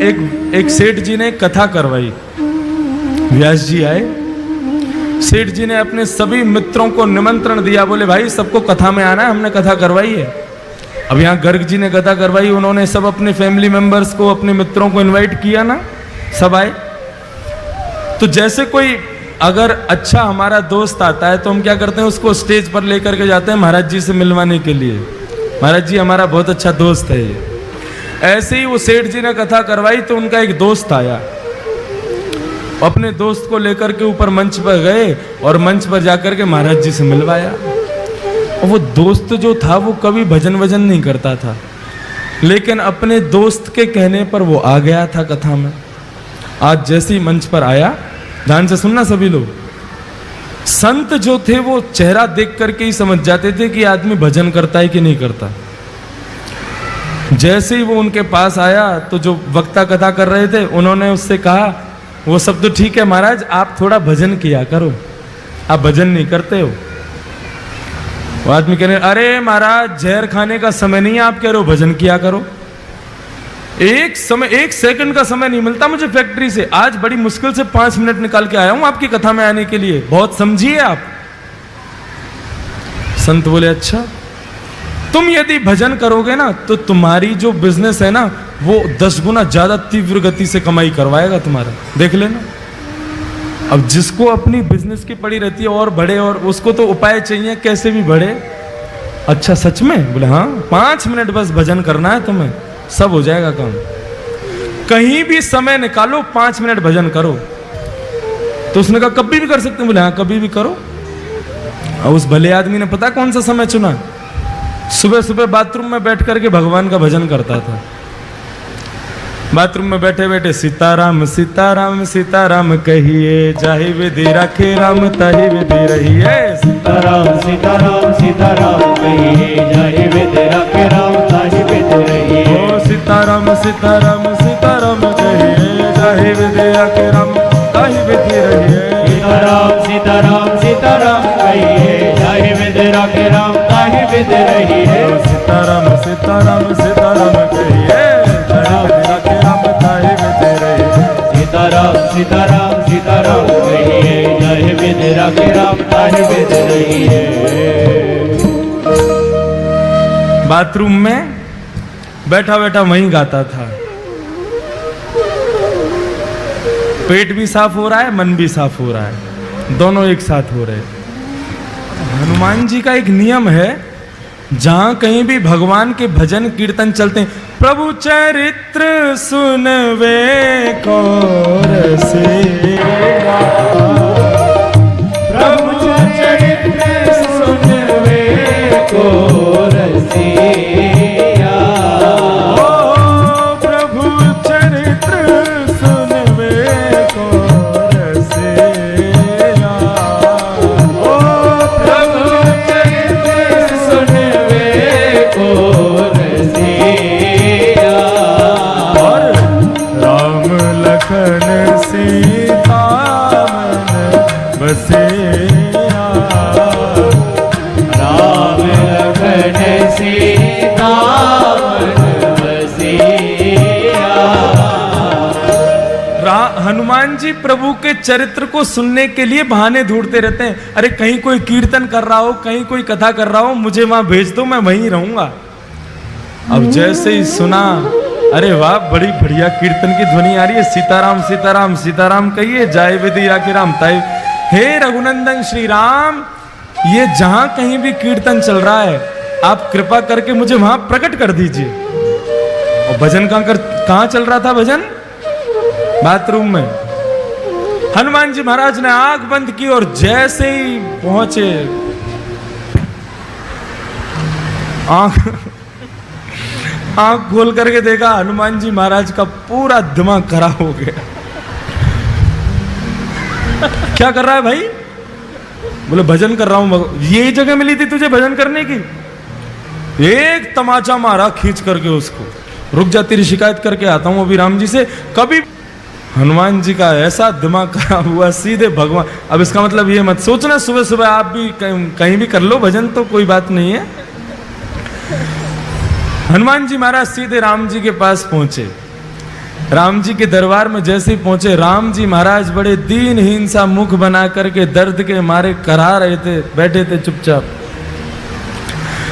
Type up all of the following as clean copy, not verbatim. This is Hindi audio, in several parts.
एक सेठ जी ने कथा करवाई। व्यास जी आए, सेठ जी ने अपने सभी मित्रों को निमंत्रण दिया, बोले भाई सबको कथा में आना है, हमने कथा करवाई है। अब यहाँ गर्ग जी ने कथा करवाई, उन्होंने सब अपने फैमिली मेंबर्स को, अपने मित्रों को इनवाइट किया ना, सब आए। तो जैसे कोई अगर अच्छा हमारा दोस्त आता है तो हम क्या करते हैं, उसको स्टेज पर लेकर के जाते हैं महाराज जी से मिलवाने के लिए, महाराज जी हमारा बहुत अच्छा दोस्त है ये। ऐसे ही वो सेठ जी ने कथा करवाई तो उनका एक दोस्त आया, अपने दोस्त को लेकर के ऊपर मंच पर गए और मंच पर जाकर के महाराज जी से मिलवाया। और वो दोस्त जो था वो कभी भजन वजन नहीं करता था, लेकिन अपने दोस्त के कहने पर वो आ गया था कथा में। आज जैसे ही मंच पर आया, ध्यान से सुनना सभी लोग, संत जो थे वो चेहरा देख करके ही समझ जाते थे कि आदमी भजन करता है कि नहीं करता। जैसे ही वो उनके पास आया तो जो वक्ता कथा कर रहे थे उन्होंने उससे कहा, वो सब तो ठीक है महाराज, आप थोड़ा भजन किया करो, आप भजन नहीं करते हो। वो आदमी कह रहे, अरे महाराज जहर खाने का समय नहीं है, आप कह रहे हो भजन किया करो। एक सेकंड का समय नहीं मिलता मुझे फैक्ट्री से, आज बड़ी मुश्किल से 5 मिनट निकाल के आया हूं आपकी कथा में आने के लिए, बहुत समझिए आप। संत बोले, अच्छा तुम यदि भजन करोगे ना तो तुम्हारी जो बिजनेस है ना वो 10 गुना ज्यादा तीव्र गति से कमाई करवाएगा तुम्हारा, देख लेना। अब जिसको अपनी बिजनेस की पड़ी रहती है और बढ़े, और उसको तो उपाय चाहिए कैसे भी बढ़े। अच्छा सच में? बोले हाँ, 5 मिनट बस भजन करना है तुम्हें, सब हो जाएगा काम। कहीं भी समय निकालो, 5 मिनट भजन करो। तो उसने कहा कभी भी कर सकते हैं? बोले हाँ कभी भी करो। और उस भले आदमी ने पता कौन सा समय चुना, सुबह सुबह बाथरूम में बैठ करके भगवान का भजन करता था। बाथरूम में बैठे बैठे सीताराम सीताराम सीताराम कहिए, जाहि विधि राखे राम ताहि विधि रहिए। सीताराम सीताराम सीताराम कहिए, जाहि विधि राखे राम ताहि विधि रहिए। ओ सीताराम सीताराम सीताराम कहिए, जाहि विधि राखे राम ताहि विधि रहिए। सीताराम सीताराम सीताराम कहिए, जाहि विधि राखे राम ताहि विधि रहिए। सीताराम सीताराम सीताराम कहिए, जाहि विधि राखे राम ताहि विधि रहिए। सीताराम सीताराम सीताराम कहिए, जाहि विधि राखे राम ताहि विधि रहिए। बाथरूम में बैठा बैठा वहीं गाता था। पेट भी साफ हो रहा है, मन भी साफ हो रहा है, दोनों एक साथ हो रहे। हनुमान जी का एक नियम है, जहां कहीं भी भगवान के भजन कीर्तन चलते हैं, प्रभु चरित्र सुनवे को रसेरा, प्रभु चरित्र सुनवे को रसिया। ओ प्रभु चरित्र सुनवे को रसेरा। ओ प्रभु चरित्र सुनवे को रसिया। और राम लखन सीता मन बसेरा। राम लखन सीता मन बसिया। हनुमान जी प्रभु के चरित्र को सुनने के लिए बहाने ढूंढते रहते हैं। अरे कहीं कोई कीर्तन कर रहा हो, कहीं कोई कथा कर रहा हो, मुझे वहां भेज दो, मैं वहीं रहूंगा। अब जैसे ही सुना, अरे वाह बड़ी बढ़िया कीर्तन की ध्वनि आ रही है, सीताराम सीताराम सीताराम कहिए, जाय विधि राखे राम ताहि। हे रघुनंदन श्री राम, ये जहां कहीं भी कीर्तन चल रहा है, आप कृपा करके मुझे वहां प्रकट कर दीजिए। और भजन कहां चल रहा था? भजन बाथरूम में। हनुमान जी महाराज ने आंख बंद की और जैसे ही पहुंचे, आंख खोल करके देखा, हनुमान जी महाराज का पूरा दिमाग खराब हो गया। क्या कर रहा है भाई? बोले भजन कर रहा हूं। यही जगह मिली थी तुझे भजन करने की? एक तमाचा मारा खींच करके उसको, रुक जा तेरी शिकायत करके आता हूं अभी राम जी से। कभी हनुमान जी का ऐसा दिमाग खराब हुआ, सीधे भगवान। अब इसका मतलब ये मत सोचना सुबह सुबह आप भी कहीं भी कर लो भजन, तो कोई बात नहीं है। हनुमान जी महाराज सीधे राम जी के पास पहुंचे। राम जी के दरबार में जैसे ही पहुंचे, राम जी महाराज बड़े दीनहीन सा मुख बना करके दर्द के मारे करा रहे थे, बैठे थे चुपचाप।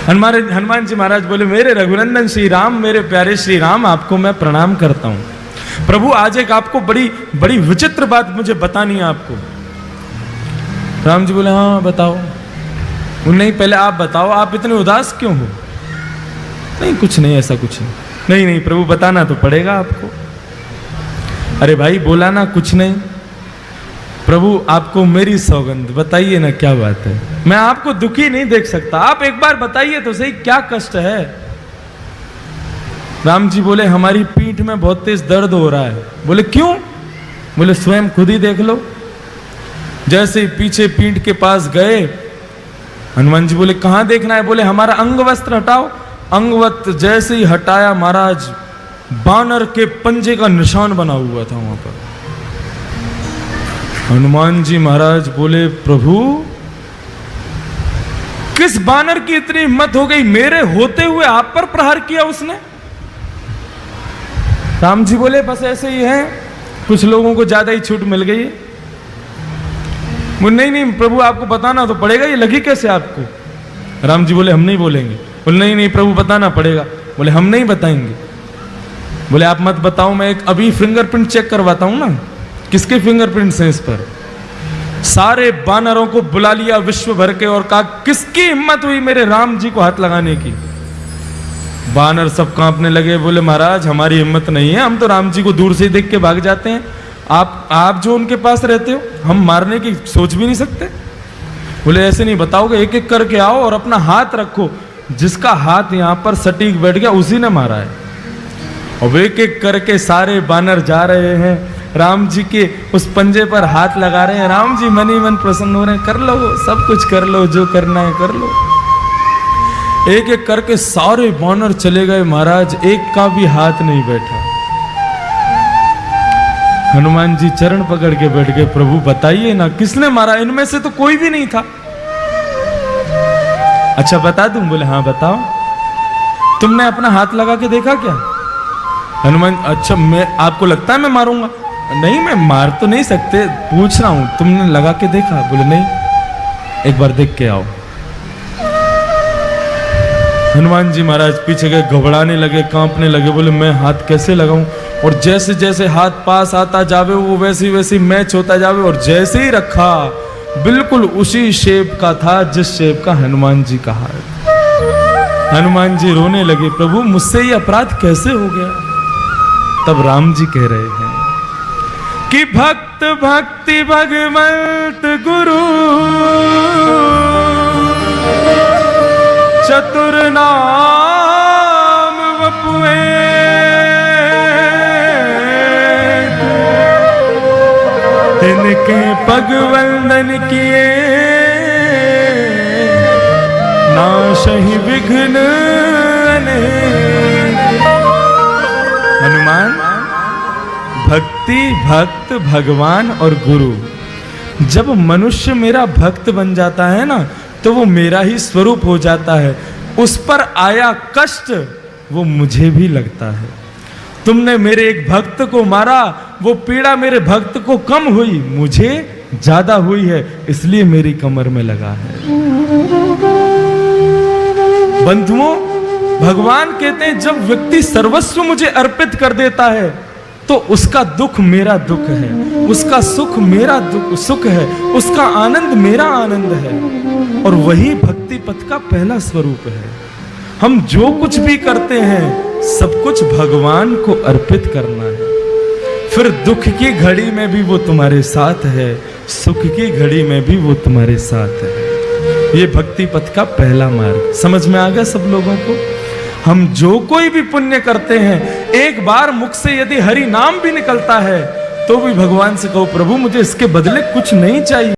हनुमान जी महाराज बोले, मेरे रघुनंदन श्री राम, मेरे प्यारे श्री राम, आपको मैं प्रणाम करता हूं। प्रभु आज एक आपको बड़ी बड़ी विचित्र बात मुझे बतानी है आपको। राम जी बोले, हाँ बताओ। नहीं पहले आप बताओ, आप इतने उदास क्यों हो? नहीं कुछ नहीं, ऐसा कुछ नहीं। नहीं नहीं प्रभु बताना तो पड़ेगा आपको। अरे भाई बोला ना कुछ नहीं। प्रभु आपको मेरी सौगंध, बताइए ना क्या बात है। मैं आपको दुखी नहीं देख सकता, आप एक बार बताइए तो सही क्या कष्ट है। राम जी बोले, हमारी पीठ में बहुत तेज दर्द हो रहा है। बोले क्यों? बोले स्वयं खुद ही देख लो। जैसे ही पीछे पीठ के पास गए, हनुमान जी बोले कहां देखना है? बोले हमारा अंग वस्त्र हटाओ। अंग वस्त्र जैसे ही हटाया महाराज, बानर के पंजे का निशान बना हुआ था वहां पर। हनुमान जी महाराज बोले, प्रभु किस बानर की इतनी हिम्मत हो गई, मेरे होते हुए आप पर प्रहार किया उसने? राम जी बोले, बस ऐसे ही है, कुछ लोगों को ज्यादा ही छूट मिल गई है। नहीं नहीं प्रभु आपको बताना तो पड़ेगा, ये लगी कैसे आपको? राम जी बोले, हम नहीं बोलेंगे। बोले नहीं नहीं प्रभु बताना पड़ेगा। बोले हम नहीं बताएंगे। बोले आप मत बताओ, मैं एक अभी फिंगरप्रिंट चेक करवाता हूं ना। किसके फिंगरप्रिंट्स हैं इस पर? सारे बानरों को बुला लिया विश्व भर के और कहा, किसकी हिम्मत हुई मेरे राम जी को हाथ लगाने की? बानर सब कांपने लगे। बोले महाराज हमारी हिम्मत नहीं है, हम तो राम जी को दूर से ही देख के भाग जाते हैं। आप जो उनके पास रहते हो, हम मारने की सोच भी नहीं सकते। बोले ऐसे नहीं बताओगे, एक एक करके आओ और अपना हाथ रखो। जिसका हाथ यहां पर सटीक बैठ गया उसी ने मारा है। और एक एक करके सारे बानर जा रहे हैं, राम जी के उस पंजे पर हाथ लगा रहे हैं। राम जी मन ही मन प्रसन्न हो रहे हैं, कर लो सब कुछ कर लो, जो करना है कर लो। एक एक करके सारे बानर चले गए महाराज, एक का भी हाथ नहीं बैठा। हनुमान जी चरण पकड़ के बैठ गए, प्रभु बताइए ना किसने मारा? इनमें से तो कोई भी नहीं था। अच्छा बता दूं? बोले हाँ बताओ। तुमने अपना हाथ लगा के देखा क्या? हनुमान, अच्छा मैं आपको लगता है मैं मारूंगा? नहीं मैं मार तो नहीं सकते, पूछ रहा हूं तुमने लगा के देखा? बोले नहीं। एक बार देख के आओ। हनुमान जी महाराज पीछे गए, घबराने लगे, कांपने लगे। बोले मैं हाथ कैसे लगाऊं? और जैसे जैसे हाथ पास आता जावे वो वैसे वैसे मैच होता जावे। और जैसे ही रखा बिल्कुल उसी शेप का था जिस शेप का हनुमान जी का हाथ। हनुमान जी रोने लगे, प्रभु मुझसे ये अपराध कैसे हो गया? तब राम जी कह रहे हैं कि भक्त भक्ति भगवंत गुरु चतुर नाम वपुए तिनके पग वंदन किए नाशहि विघ्न अनेक। हनुमान भक्ति, भक्त, भगवान और गुरु, जब मनुष्य मेरा भक्त बन जाता है ना तो वो मेरा ही स्वरूप हो जाता है। उस पर आया कष्ट वो मुझे भी लगता है। तुमने मेरे एक भक्त को मारा, वो पीड़ा मेरे भक्त को कम हुई, मुझे ज्यादा हुई है, इसलिए मेरी कमर में लगा है। बंधुओं, भगवान कहते हैं जब व्यक्ति सर्वस्व मुझे अर्पित कर देता है तो उसका दुख मेरा दुख है, उसका सुख मेरा सुख है, उसका आनंद मेरा आनंद है। और वही भक्ति पथ का पहला स्वरूप है। हम जो कुछ भी करते हैं सब कुछ भगवान को अर्पित करना है। फिर दुख की घड़ी में भी वो तुम्हारे साथ है, सुख की घड़ी में भी वो तुम्हारे साथ है। ये भक्ति पथ का पहला मार्ग समझ में आ गया सब लोगों को? हम जो कोई भी पुण्य करते हैं, एक बार मुख से यदि हरि नाम भी निकलता है तो भी भगवान से कहो, प्रभु मुझे इसके बदले कुछ नहीं चाहिए।